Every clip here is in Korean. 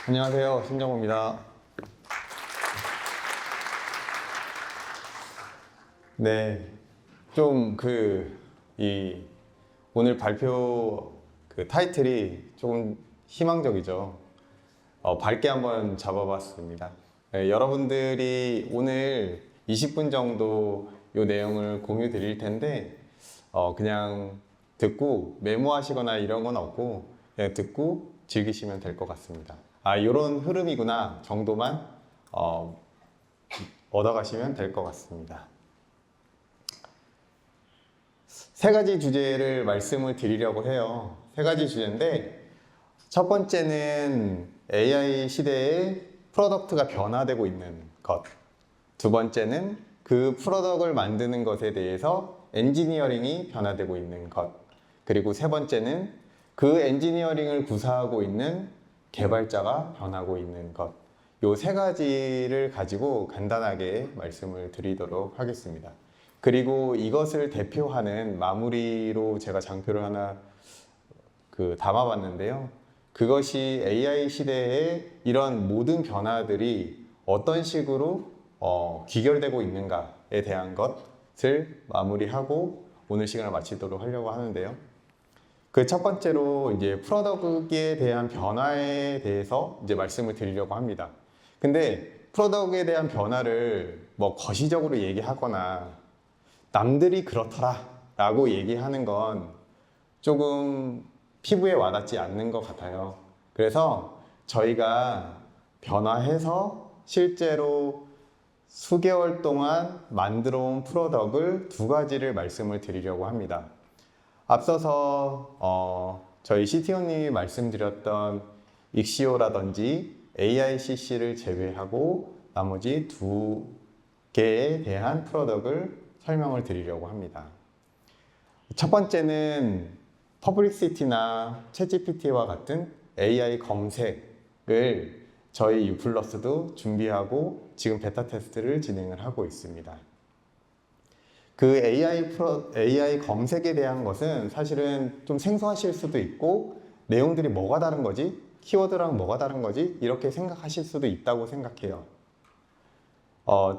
안녕하세요. 신정호입니다. 네, 좀 오늘 발표 타이틀이 조금 희망적이죠. 밝게 한번 잡아봤습니다. 네, 여러분들이 오늘 20분 정도 이 내용을 공유 드릴 텐데, 그냥 듣고 메모하시거나 이런 건 없고, 그냥 듣고 즐기시면 될 것 같습니다. 이런 흐름이구나 정도만 얻어가시면 될 것 같습니다. 세 가지 주제를 말씀을 드리려고 해요. 세 가지 주제인데, 첫 번째는 AI 시대에 프로덕트가 변화되고 있는 것. 두 번째는 그 프로덕트를 만드는 것에 대해서 엔지니어링이 변화되고 있는 것. 그리고 세 번째는 그 엔지니어링을 구사하고 있는 개발자가 변하고 있는 것. 요 세 가지를 가지고 간단하게 말씀을 드리도록 하겠습니다. 그리고 이것을 대표하는 마무리로 제가 장표를 하나 담아봤는데요. 그것이 AI 시대에 이런 모든 변화들이 어떤 식으로 귀결되고 있는가에 대한 것을 마무리하고 오늘 시간을 마치도록 하려고 하는데요. 그 첫 번째로 이제 프로덕트에 대한 변화에 대해서 이제 말씀을 드리려고 합니다. 근데 프로덕트에 대한 변화를 뭐 거시적으로 얘기하거나 남들이 그렇더라 라고 얘기하는 건 조금 피부에 와닿지 않는 것 같아요. 그래서 저희가 변화해서 실제로 수개월 동안 만들어 온 프로덕트를 두 가지를 말씀을 드리려고 합니다. 앞서서 저희 CTO님이 말씀드렸던 익시오라든지 AICC를 제외하고 나머지 두 개에 대한 프로덕트를 설명을 드리려고 합니다. 첫 번째는 퍼블릭시티나 챗GPT와 같은 AI 검색을 저희 유플러스도 준비하고 지금 베타 테스트를 진행을 하고 있습니다. 그 AI 검색에 대한 것은 사실은 좀 생소하실 수도 있고 내용들이 뭐가 다른 거지? 키워드랑 뭐가 다른 거지? 이렇게 생각하실 수도 있다고 생각해요.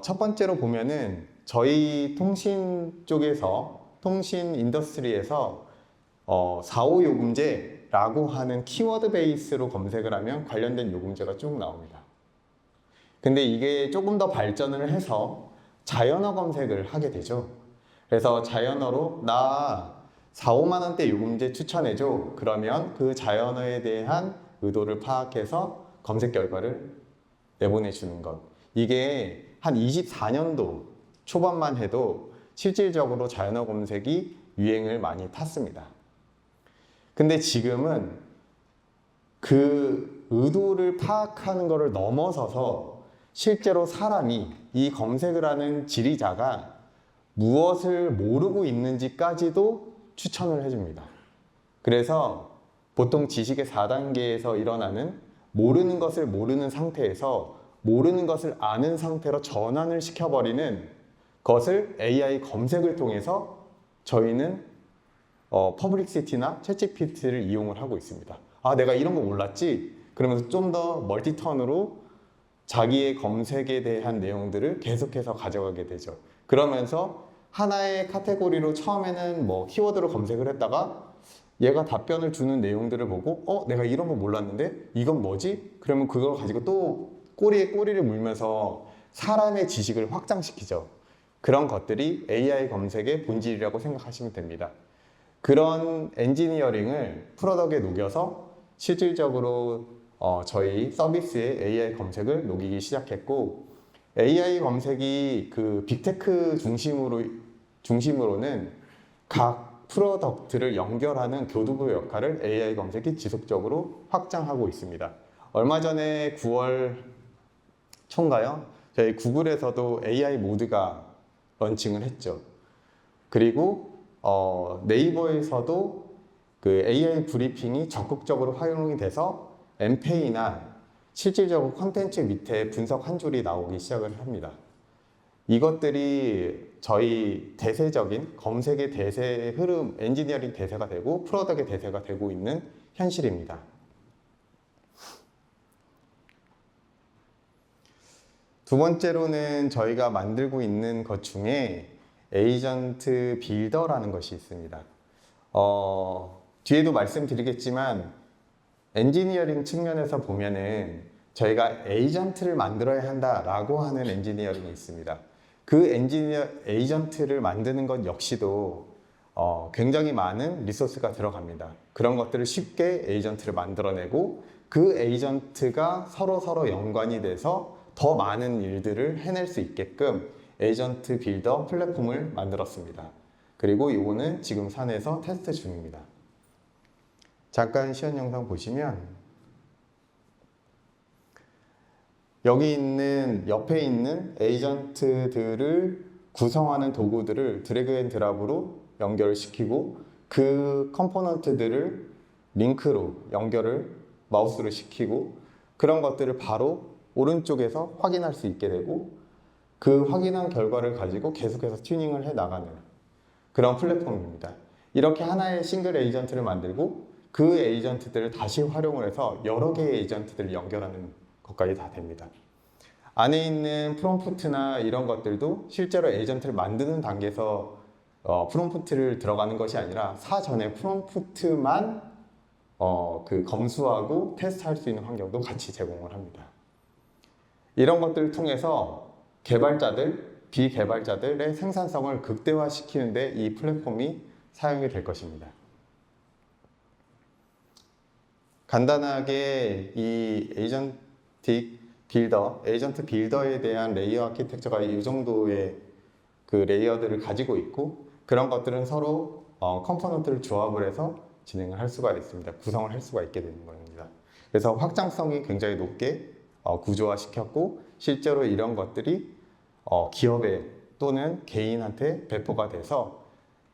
첫 번째로 보면은 저희 통신 쪽에서 통신 인더스트리에서 4호 요금제라고 하는 키워드 베이스로 검색을 하면 관련된 요금제가 쭉 나옵니다. 근데 이게 조금 더 발전을 해서 자연어 검색을 하게 되죠. 그래서 자연어로 나 4, 5만 원대 요금제 추천해줘. 그러면 그 자연어에 대한 의도를 파악해서 검색 결과를 내보내주는 것. 이게 한 24년도 초반만 해도 실질적으로 자연어 검색이 유행을 많이 탔습니다. 근데 지금은 그 의도를 파악하는 것을 넘어서서 실제로 사람이 이 검색을 하는 지리자가 무엇을 모르고 있는지까지도 추천을 해줍니다. 그래서 보통 지식의 4단계에서 일어나는 모르는 것을 모르는 상태에서 모르는 것을 아는 상태로 전환을 시켜버리는 것을 AI 검색을 통해서 저희는 퍼블릭시티나 챗GPT를 이용을 하고 있습니다. 내가 이런 거 몰랐지? 그러면서 좀 더 멀티턴으로 자기의 검색에 대한 내용들을 계속해서 가져가게 되죠. 그러면서 하나의 카테고리로 처음에는 뭐 키워드로 검색을 했다가 얘가 답변을 주는 내용들을 보고 내가 이런 거 몰랐는데 이건 뭐지? 그러면 그걸 가지고 또 꼬리에 꼬리를 물면서 사람의 지식을 확장시키죠. 그런 것들이 AI 검색의 본질이라고 생각하시면 됩니다. 그런 엔지니어링을 프로덕트에 녹여서 실질적으로 저희 서비스에 AI 검색을 녹이기 시작했고, AI 검색이 그 빅테크 중심으로는 각 프로덕트를 연결하는 교두보 역할을 AI 검색이 지속적으로 확장하고 있습니다. 얼마 전에 9월 초인가요? 저희 구글에서도 AI 모드가 런칭을 했죠. 그리고 네이버에서도 그 AI 브리핑이 적극적으로 활용이 돼서 엠페이나 실질적으로 콘텐츠 밑에 분석 한 줄이 나오기 시작을 합니다. 이것들이 저희 대세적인 검색의 대세 흐름, 엔지니어링 대세가 되고 프로덕트의 대세가 되고 있는 현실입니다. 두 번째로는 저희가 만들고 있는 것 중에 에이전트 빌더라는 것이 있습니다. 뒤에도 말씀드리겠지만 엔지니어링 측면에서 보면은 저희가 에이전트를 만들어야 한다라고 하는 엔지니어링이 있습니다. 그 에이전트를 만드는 것 역시도 굉장히 많은 리소스가 들어갑니다. 그런 것들을 쉽게 에이전트를 만들어내고 그 에이전트가 서로 연관이 돼서 더 많은 일들을 해낼 수 있게끔 에이전트 빌더 플랫폼을 만들었습니다. 그리고 이거는 지금 산에서 테스트 중입니다. 잠깐 시연 영상 보시면 여기 있는 옆에 있는 에이전트들을 구성하는 도구들을 드래그 앤 드랍으로 연결시키고 그 컴포넌트들을 링크로 연결을 마우스로 시키고 그런 것들을 바로 오른쪽에서 확인할 수 있게 되고 그 확인한 결과를 가지고 계속해서 튜닝을 해 나가는 그런 플랫폼입니다. 이렇게 하나의 싱글 에이전트를 만들고 그 에이전트들을 다시 활용을 해서 여러 개의 에이전트들을 연결하는 것까지 다 됩니다. 안에 있는 프롬프트나 이런 것들도 실제로 에이전트를 만드는 단계에서 프롬프트를 들어가는 것이 아니라 사전에 프롬프트만 그 검수하고 테스트할 수 있는 환경도 같이 제공을 합니다. 이런 것들을 통해서 개발자들, 비개발자들의 생산성을 극대화시키는데 이 플랫폼이 사용이 될 것입니다. 간단하게 이 에이전트 빌더에 대한 레이어 아키텍처가 이 정도의 그 레이어들을 가지고 있고 그런 것들은 서로 컴포넌트를 조합을 해서 진행을 할 수가 있습니다. 구성을 할 수가 있게 되는 겁니다. 그래서 확장성이 굉장히 높게 구조화시켰고 실제로 이런 것들이 기업에 또는 개인한테 배포가 돼서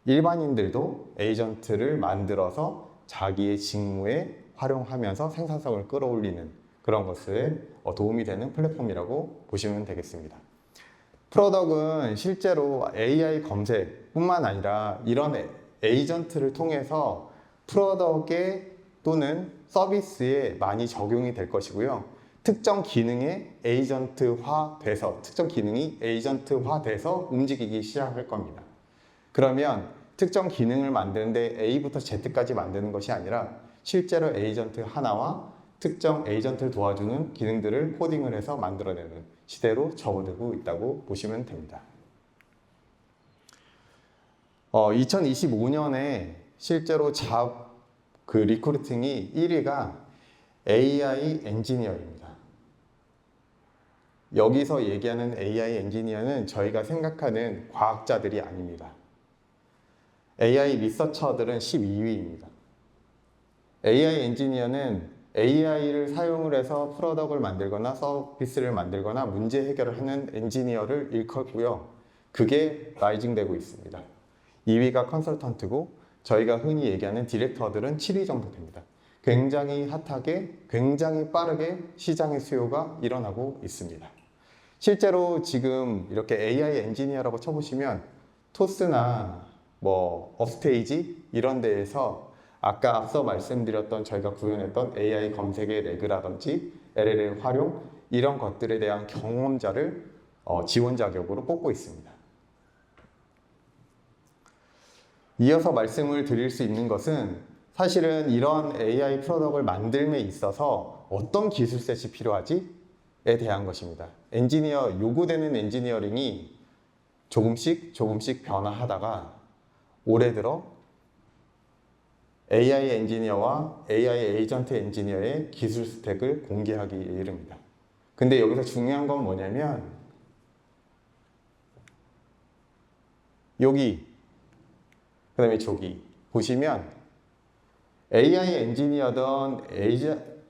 일반인들도 에이전트를 만들어서 자기의 직무에 활용하면서 생산성을 끌어올리는 그런 것에 도움이 되는 플랫폼이라고 보시면 되겠습니다. 프로덕은 실제로 AI 검색뿐만 아니라 이런 에이전트를 통해서 프로덕에 또는 서비스에 많이 적용이 될 것이고요. 특정 기능이 에이전트화돼서 움직이기 시작할 겁니다. 그러면 특정 기능을 만드는데 A부터 Z까지 만드는 것이 아니라 실제로 에이전트 하나와 특정 에이전트를 도와주는 기능들을 코딩을 해서 만들어내는 시대로 접어들고 있다고 보시면 됩니다. 2025년에 실제로 그 리크루팅이 1위가 AI 엔지니어입니다. 여기서 얘기하는 AI 엔지니어는 저희가 생각하는 과학자들이 아닙니다. AI 리서처들은 12위입니다. AI 엔지니어는 AI를 사용을 해서 프로덕트를 만들거나 서비스를 만들거나 문제 해결을 하는 엔지니어를 일컫고요. 그게 라이징되고 있습니다. 2위가 컨설턴트고 저희가 흔히 얘기하는 디렉터들은 7위 정도 됩니다. 굉장히 핫하게, 굉장히 빠르게 시장의 수요가 일어나고 있습니다. 실제로 지금 이렇게 AI 엔지니어라고 쳐보시면 토스나 업스테이지 이런 데에서 아까 앞서 말씀드렸던 저희가 구현했던 AI 검색의 레그라든지 LLM 활용 이런 것들에 대한 경험자를 지원 자격으로 뽑고 있습니다. 이어서 말씀을 드릴 수 있는 것은 사실은 이런 AI 프로덕트를 만들m에 있어서 어떤 기술셋이 필요하지에 대한 것입니다. 요구되는 엔지니어링이 조금씩 변화하다가 올해 들어 AI 엔지니어와 AI 에이전트 엔지니어의 기술 스택을 공개하기 이릅니다. 근데 여기서 중요한 건 뭐냐면 여기 그 다음에 저기 보시면 AI 엔지니어든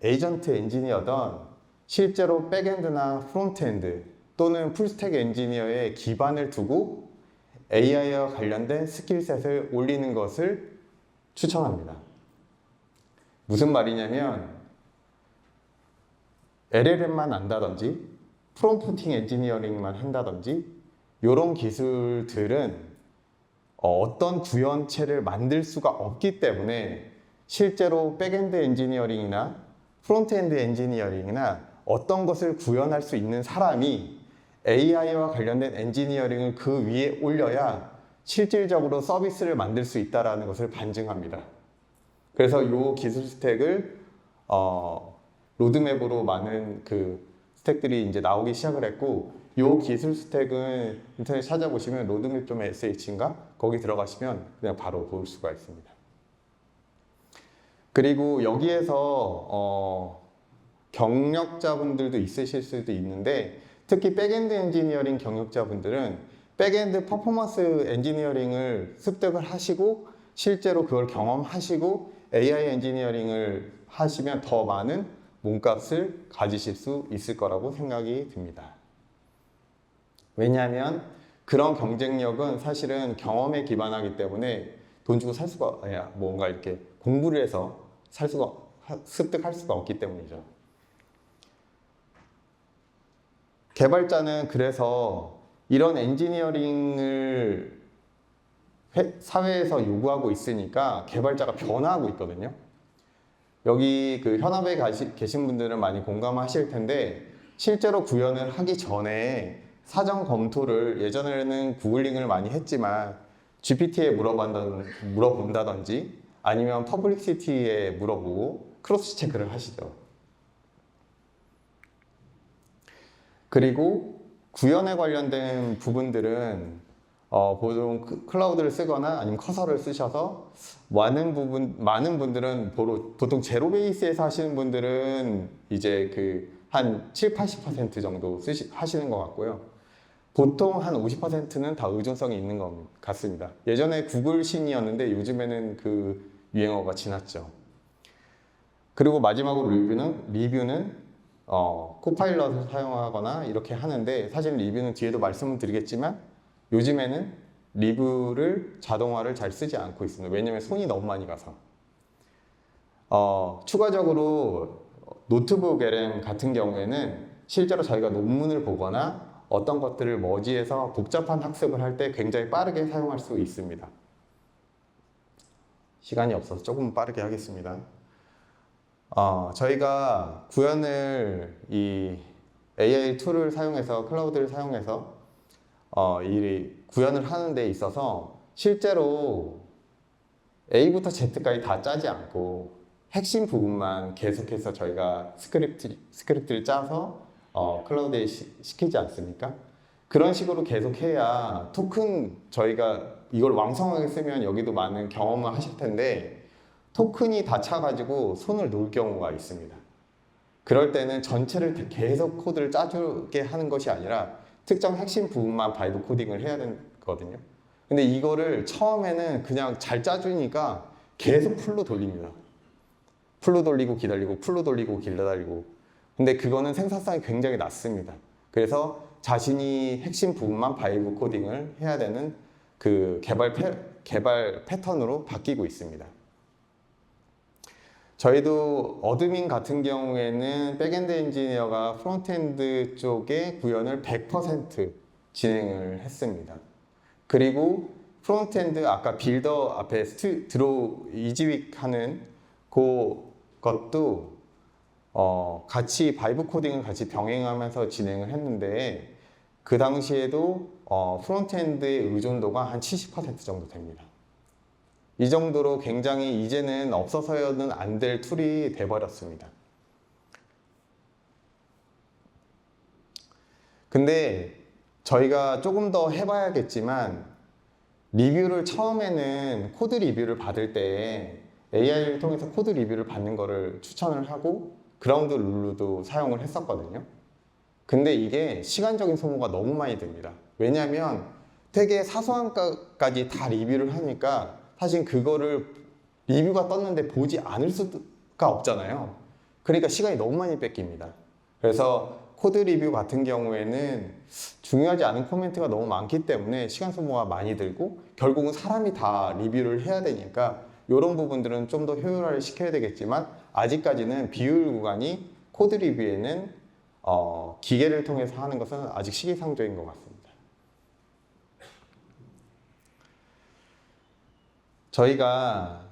에이전트 엔지니어든 실제로 백엔드나 프론트엔드 또는 풀스택 엔지니어의 기반을 두고 AI와 관련된 스킬셋을 올리는 것을 추천합니다. 무슨 말이냐면 LLM만 안다든지 프롬프팅 엔지니어링만 한다든지 이런 기술들은 어떤 구현체를 만들 수가 없기 때문에 실제로 백엔드 엔지니어링이나 프론트엔드 엔지니어링이나 어떤 것을 구현할 수 있는 사람이 AI와 관련된 엔지니어링을 그 위에 올려야 실질적으로 서비스를 만들 수 있다는 것을 반증합니다. 그래서 이 기술 스택을 로드맵으로 많은 그 스택들이 이제 나오기 시작을 했고, 이 기술 스택은 인터넷 찾아보시면 roadmap.sh인가? 거기 들어가시면 그냥 바로 볼 수가 있습니다. 그리고 여기에서 경력자분들도 있으실 수도 있는데, 특히 백엔드 엔지니어링 경력자분들은 백엔드 퍼포먼스 엔지니어링을 습득을 하시고 실제로 그걸 경험하시고 AI 엔지니어링을 하시면 더 많은 몸값을 가지실 수 있을 거라고 생각이 듭니다. 왜냐하면 그런 경쟁력은 사실은 경험에 기반하기 때문에 돈 주고 살 수가, 뭔가 이렇게 공부를 해서 습득할 수가 없기 때문이죠. 개발자는 그래서 이런 엔지니어링을 사회에서 요구하고 있으니까 개발자가 변화하고 있거든요. 여기 그 현업에 계신 분들은 많이 공감하실 텐데, 실제로 구현을 하기 전에 사전 검토를, 예전에는 구글링을 많이 했지만 GPT에 물어본다든지 아니면 퍼블릭시티에 물어보고 크로스 체크를 하시죠. 그리고 구현에 관련된 부분들은 보통 클라우드를 쓰거나 아니면 커서를 쓰셔서 많은 분들은 보통 제로 베이스에서 하시는 분들은 이제 그 한 7~80% 정도 하시는 것 같고요. 보통 한 50%는 다 의존성이 있는 것 같습니다. 예전에 구글 신이었는데 요즘에는 그 유행어가 지났죠. 그리고 마지막으로 리뷰는 코파일럿을 사용하거나 이렇게 하는데, 사실 리뷰는 뒤에도 말씀을 드리겠지만 요즘에는 리뷰를 자동화를 잘 쓰지 않고 있습니다. 왜냐하면 손이 너무 많이 가서. 추가적으로 노트북 LM 같은 경우에는 실제로 저희가 논문을 보거나 어떤 것들을 머지해서 복잡한 학습을 할 때 굉장히 빠르게 사용할 수 있습니다. 시간이 없어서 조금 빠르게 하겠습니다. 저희가 구현을 이 AI 툴을 사용해서, 클라우드를 사용해서 이 구현을 하는 데 있어서 실제로 A부터 Z까지 다 짜지 않고 핵심 부분만 계속해서 저희가 스크립트를 짜서 클라우드에 시키지 않습니까? 그런 식으로 계속해야 토큰, 저희가 이걸 왕성하게 쓰면 여기도 많은 경험을 하실 텐데 토큰이 다 차가지고 손을 놓을 경우가 있습니다. 그럴 때는 전체를 계속 코드를 짜주게 하는 것이 아니라 특정 핵심 부분만 바이브 코딩을 해야 되거든요. 근데 이거를 처음에는 그냥 잘 짜주니까 계속 풀로 돌립니다. 풀로 돌리고 기다리고, 풀로 돌리고 기다리고. 근데 그거는 생산성이 굉장히 낮습니다. 그래서 자신이 핵심 부분만 바이브 코딩을 해야 되는 그 개발 패턴으로 바뀌고 있습니다. 저희도 어드민 같은 경우에는 백엔드 엔지니어가 프론트엔드 쪽의 구현을 100% 진행을 했습니다. 그리고 프론트엔드 아까 빌더 앞에 이지윅 하는 그것도 같이 바이브 코딩을 같이 병행하면서 진행을 했는데, 그 당시에도 프론트엔드의 의존도가 한 70% 정도 됩니다. 이 정도로 굉장히 이제는 없어서는 안 될 툴이 돼버렸습니다. 근데 저희가 조금 더 해봐야겠지만, 리뷰를 처음에는 코드 리뷰를 받을 때 AI를 통해서 코드 리뷰를 받는 거를 추천을 하고 그라운드 룰루도 사용을 했었거든요. 근데 이게 시간적인 소모가 너무 많이 듭니다. 왜냐하면 되게 사소한 것까지 다 리뷰를 하니까 사실 그거를 리뷰가 떴는데 보지 않을 수가 없잖아요. 그러니까 시간이 너무 많이 뺏깁니다. 그래서 코드 리뷰 같은 경우에는 중요하지 않은 코멘트가 너무 많기 때문에 시간 소모가 많이 들고 결국은 사람이 다 리뷰를 해야 되니까 이런 부분들은 좀 더 효율화를 시켜야 되겠지만, 아직까지는 비효율 구간이 코드 리뷰에는 기계를 통해서 하는 것은 아직 시기상조인 것 같습니다. 저희가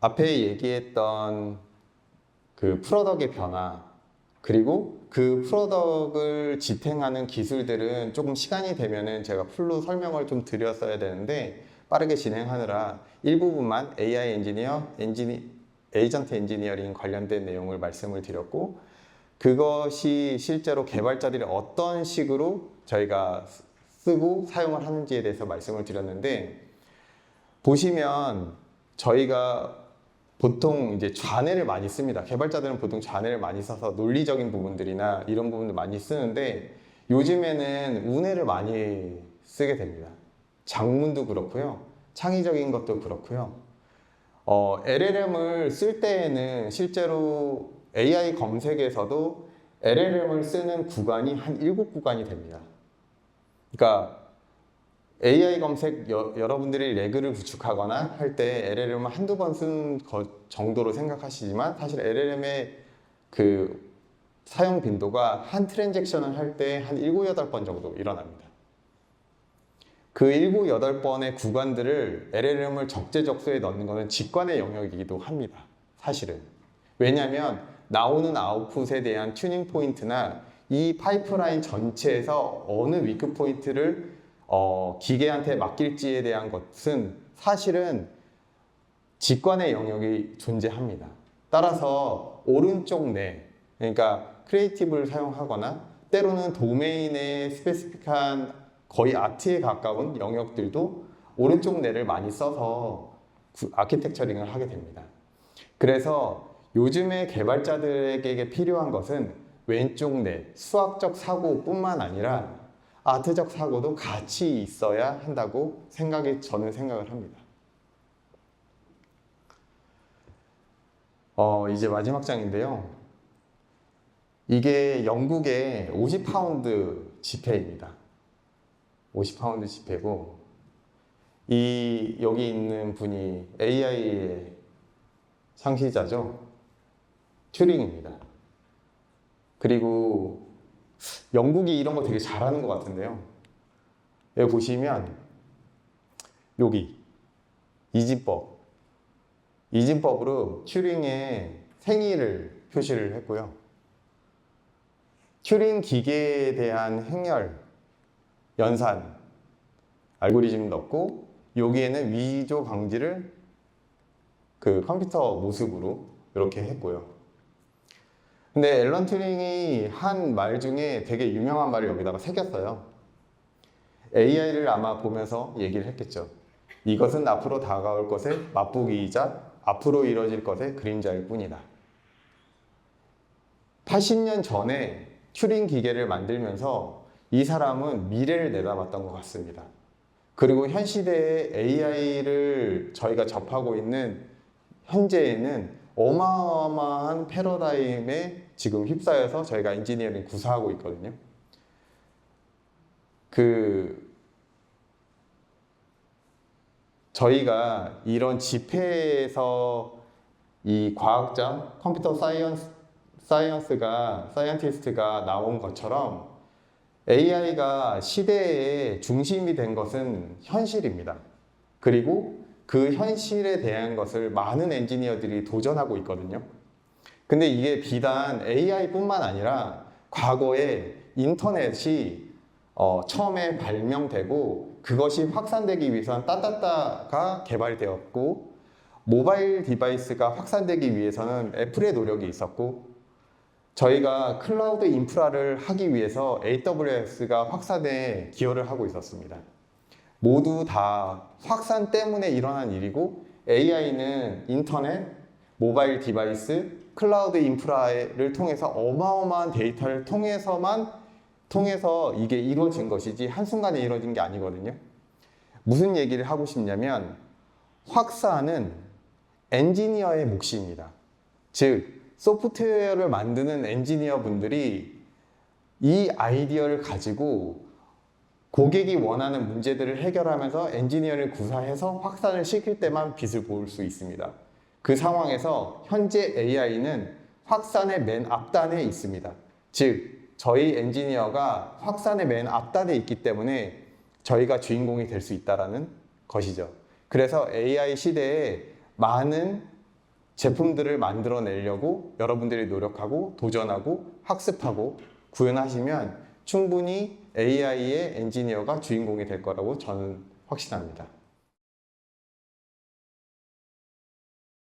앞에 얘기했던 그 프로덕의 변화, 그리고 그 프로덕을 지탱하는 기술들은 조금 시간이 되면은 제가 풀로 설명을 좀 드렸어야 되는데 빠르게 진행하느라 일부분만 AI 에이전트 엔지니어링 관련된 내용을 말씀을 드렸고, 그것이 실제로 개발자들이 어떤 식으로 저희가 쓰고 사용을 하는지에 대해서 말씀을 드렸는데, 보시면 저희가 보통 이제 좌뇌를 많이 씁니다. 개발자들은 보통 좌뇌를 많이 써서 논리적인 부분들이나 이런 부분들 많이 쓰는데, 요즘에는 우뇌를 많이 쓰게 됩니다. 장문도 그렇고요, 창의적인 것도 그렇고요. LLM을 쓸 때에는 실제로 AI 검색에서도 LLM을 쓰는 구간이 한 7구간이 됩니다. 그러니까 AI 검색 여러분들이 레그를 구축하거나 할 때 LLM을 한두 번 쓴 정도로 생각하시지만, 사실 LLM의 그 사용 빈도가 한 트랜잭션을 할 때 한 7, 8번 정도 일어납니다. 그 7, 8번의 구간들을 LLM을 적재적소에 넣는 것은 직관의 영역이기도 합니다. 사실은. 왜냐하면 나오는 아웃풋에 대한 튜닝 포인트나 이 파이프라인 전체에서 어느 위크 포인트를 기계한테 맡길지에 대한 것은 사실은 직관의 영역이 존재합니다. 따라서 오른쪽 뇌, 그러니까 크리에이티브를 사용하거나 때로는 도메인의 스페시픽한 거의 아트에 가까운 영역들도 오른쪽 뇌를 많이 써서 아키텍처링을 하게 됩니다. 그래서 요즘의 개발자들에게 필요한 것은 왼쪽 뇌, 수학적 사고뿐만 아니라 아트적 사고도 같이 있어야 한다고 저는 생각을 합니다. 이제 마지막 장인데요. 이게 영국의 50파운드 지폐입니다. 50파운드 지폐고, 여기 있는 분이 AI의 창시자죠. 튜링입니다. 그리고 영국이 이런 거 되게 잘하는 것 같은데요. 여기 보시면 여기 이진법으로 튜링의 생일을 표시를 했고요. 튜링 기계에 대한 행렬, 연산, 알고리즘 넣고, 여기에는 위조 방지를 그 컴퓨터 모습으로 이렇게 했고요. 근데 앨런 튜링이 한 말 중에 되게 유명한 말을 여기다가 새겼어요. AI를 아마 보면서 얘기를 했겠죠. 이것은 앞으로 다가올 것의 맛보기이자 앞으로 이뤄질 것의 그림자일 뿐이다. 80년 전에 튜링 기계를 만들면서 이 사람은 미래를 내다봤던 것 같습니다. 그리고 현 시대의 AI를 저희가 접하고 있는 현재에는 어마어마한 패러다임에 지금 휩싸여서 저희가 엔지니어링 구사하고 있거든요. 저희가 이런 집회에서 이 과학자, 컴퓨터 사이언티스트가 나온 것처럼 AI가 시대의 중심이 된 것은 현실입니다. 그리고 그 현실에 대한 것을 많은 엔지니어들이 도전하고 있거든요. 근데 이게 비단 AI뿐만 아니라 과거에 인터넷이 처음에 발명되고 그것이 확산되기 위해서는 따따따가 개발되었고, 모바일 디바이스가 확산되기 위해서는 애플의 노력이 있었고, 저희가 클라우드 인프라를 하기 위해서 AWS가 확산에 기여를 하고 있었습니다. 모두 다 확산 때문에 일어난 일이고, AI는 인터넷, 모바일 디바이스, 클라우드 인프라를 통해서 어마어마한 데이터를 통해서 이게 이루어진 것이지 한순간에 이루어진 게 아니거든요. 무슨 얘기를 하고 싶냐면, 확산은 엔지니어의 몫입니다. 즉, 소프트웨어를 만드는 엔지니어 분들이 이 아이디어를 가지고 고객이 원하는 문제들을 해결하면서 엔지니어를 구사해서 확산을 시킬 때만 빛을 볼 수 있습니다. 그 상황에서 현재 AI는 확산의 맨 앞단에 있습니다. 즉, 저희 엔지니어가 확산의 맨 앞단에 있기 때문에 저희가 주인공이 될 수 있다는 것이죠. 그래서 AI 시대에 많은 제품들을 만들어내려고 여러분들이 노력하고 도전하고 학습하고 구현하시면 충분히 AI의 엔지니어가 주인공이 될 거라고 저는 확신합니다.